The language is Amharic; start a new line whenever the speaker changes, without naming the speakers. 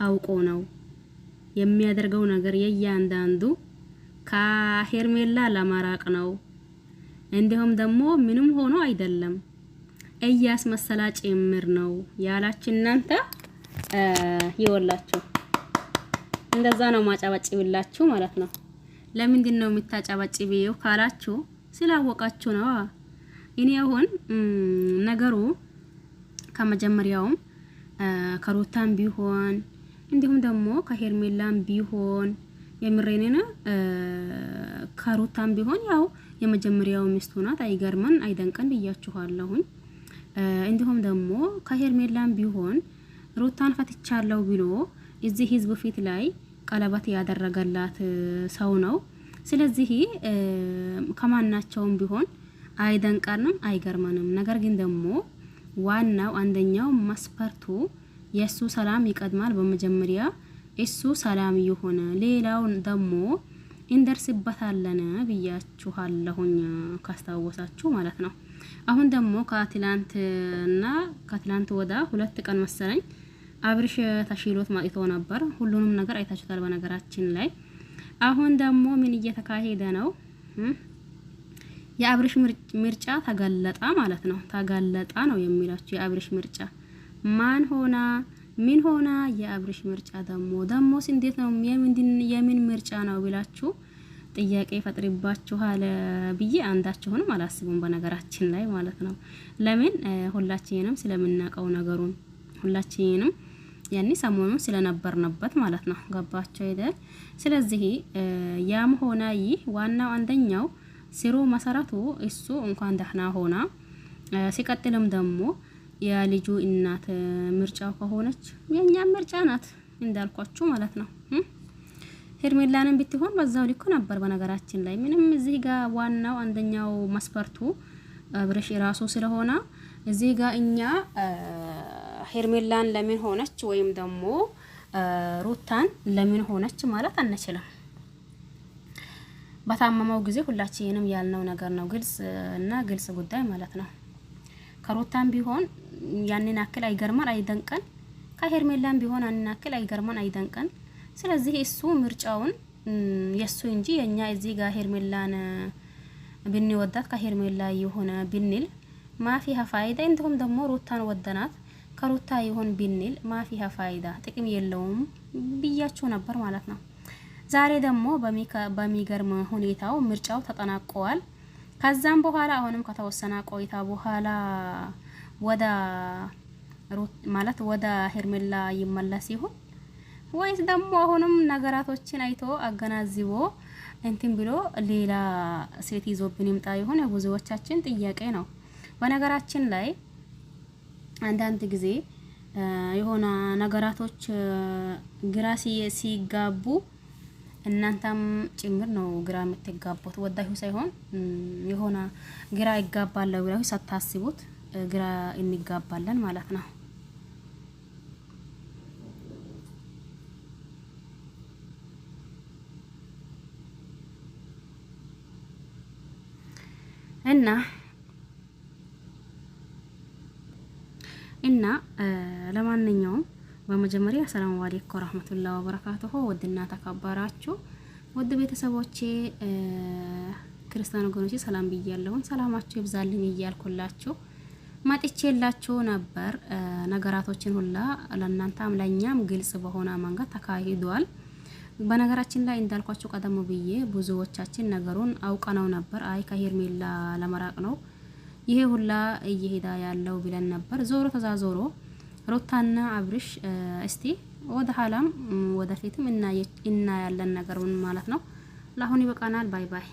አውቆ ነው የሚያደርገው ነገር የእያንዳንዱ ከሄርሜላ ለማራቅ ነው። እንዲሁም ደግሞ ምንም ሆኖ አይደለም እያስመሰላ ጭምር ነው ያላችሁ እናንተ ይወላችሁ እንደዛ ነው ማጫባጭብላችሁ ማለት ነው። ለምንድን ነው የምታጫባጭቢው ካላችሁ ስላወቃችሁ ነው። እኔ አሁን ነገሩ ከመጀመሪያውም ከሩታም ቢሆን እንዲሁም ደግሞ ከሄርሜላም ቢሆን የምሬኔና ከሩታም ቢሆን ያው የመጀመሪያው ሚስቱ ናት። አይገርመን አይደንቀን ብያችኋለሁኝ። እንዲሁም ደግሞ ከሄርሜላም ቢሆን ሩታን ፈትቻለሁ ብሎ እዚህ ህዝብ ፊት ላይ ቀለበት ያደረገላት ሰው ነው። ስለዚህ ከማናቸውም ቢሆን አይደንቀንም አይገርመንም። ነገር ግን ደግሞ ዋናው አንደኛው መስፈርቱ የሱ ሰላም ይቀድማል። በመጀመሪያ እሱ ሰላም ይሆነ ሌላው ደግሞ እንደርስበታለን ብያችኋለሁኝ ካስታወሳችሁ ማለት ነው። አሁን ደግሞ ከትላንት ወዳ 2 ቀን መሰለኝ አብርሽ ተሽሎት ማጥቶ ነበር። ሁሉንም ነገር አይታችሁታል በነገራችን ላይ። አሁን ደግሞ ምን እየተካሄደ ነው? የአብርሽ ምርጫ ተጋለጣ ማለት ነው። ተጋለጣ ነው የሚላችሁ የአብርሽ ምርጫ ማን ሆና ምን ሆና። የአብርሽ ምርጫ ደሞስ እንዴት ነው? የምን ምርጫ ነው ብላችሁ ጥያቄ ፈጥሪባችኋል ብዬ አንዳችሁንም አላስቡም በነገራችን ላይ ማለት ነው። ለምን ሁላችንንም ስለምናቀው ነገሩን ሁላችንንም ያኔ ሰሞኑን ስለነበርንበት ማለት ነው። ገባችሁ አይደል? ስለዚህ ያም ሆና ይህ ዋናው አንደኛው ሲሩ መሰረቱ እሱ እንኳን ደህና ሆና ሲቀጥልም ደግሞ የልጁ እናት ምርጫው ከሆነች የኛ ምርጫ ናት እንዳልኳችሁ ማለት ነው። ሄርሜላንም ብትሆን በዛው ልኩ ነበር በነገራችን ላይ። ምንም እዚህ ጋር ዋናው አንደኛው መስፈርቱ አብርሽ ራሱ ስለሆነ እዚህ ጋር እኛ ሄርሜላን ለምን ሆነች ወይም ደግሞ ሩታን ለምን ሆነች ማለት አንችልም። በታመመው ጊዜ ሁላችንም ያልነው ነገር ነው። ግልጽ እና ግልጽ ጉዳይ ማለት ነው። ከሩታን ቢሆን ያንን አክል አይገርመን አይደንቀን። ከሄርሜላን ቢሆን ያንን አክል አይገርመን አይደንቀን። ስለዚህ እሱ ምርጫውን የሱ እንጂ የኛ እዚህ ጋር ሄርሜላን ብንወዳት ከሄርሜላ የሆነ ብንል ማፊሃ ፋይዳ። እንዲሁም ደግሞ ሩታን ወደናት ከሩታ ይሆን ብንል ማፊሃ ፋይዳ ጥቅም የለውም ብያችሁ ነበር ማለት ነው። ዛሬ ደግሞ በሚገርም ሁኔታው ምርጫው ተጠናቀዋል። ከዛም በኋላ አሁንም ከተወሰነ ቆይታ በኋላ ወደ ሄርሜላ ይመለስ ይሁን ወይስ ደግሞ አሁንም ነገራቶችን አይቶ አገናዝቦ እንትን ብሎ ሌላ ሴት ይዞብን ይምጣ ይሆን? የብዙዎቻችን ጥያቄ ነው። በነገራችን ላይ አንዳንድ ጊዜ የሆነ ነገራቶች ግራ ሲጋቡ እናንተም ጭምር ነው ግራ የምትጋቡት። ወዳሁ ሳይሆን የሆነ ግራ ይጋባል ብለው ሳታስቡት ግራ እንጋባለን ማለት ነው። እና ለማንኛውም በመጀመሪያ ሰላም አለይኩም ወራህመቱላሂ ወበረካቱሁ። ወድና ተከበራችሁ ወድ ቤተሰቦቼ ክርስቲያን ወገኖቼ ሰላም ብያለሁ። ሰላማችሁ ይብዛልኝ እያልኩላችሁ ማጥቼላችሁ ነበር። ነገራቶችን ሁላ ለእናንተም ለኛም ግልጽ በሆነ መንገድ ተካሂዷል። በነገራችን ላይ እንዳልኳችሁ ቀደም ብዬ ብዙዎቻችን ነገሩን አውቀነው ነበር። አይ ከሄርሜላ ለመራቅ ነው ይሄ ሁላ እየሄዳ ያለው ብለን ነበር። ዞሮ ተዛዞሮ ሩታና አብርሽ እስቲ ወደ ኋላም ወደፊትም እና ያለን ነገሩን ማለት ነው። ለአሁን ይበቃናል። ባይ ባይ።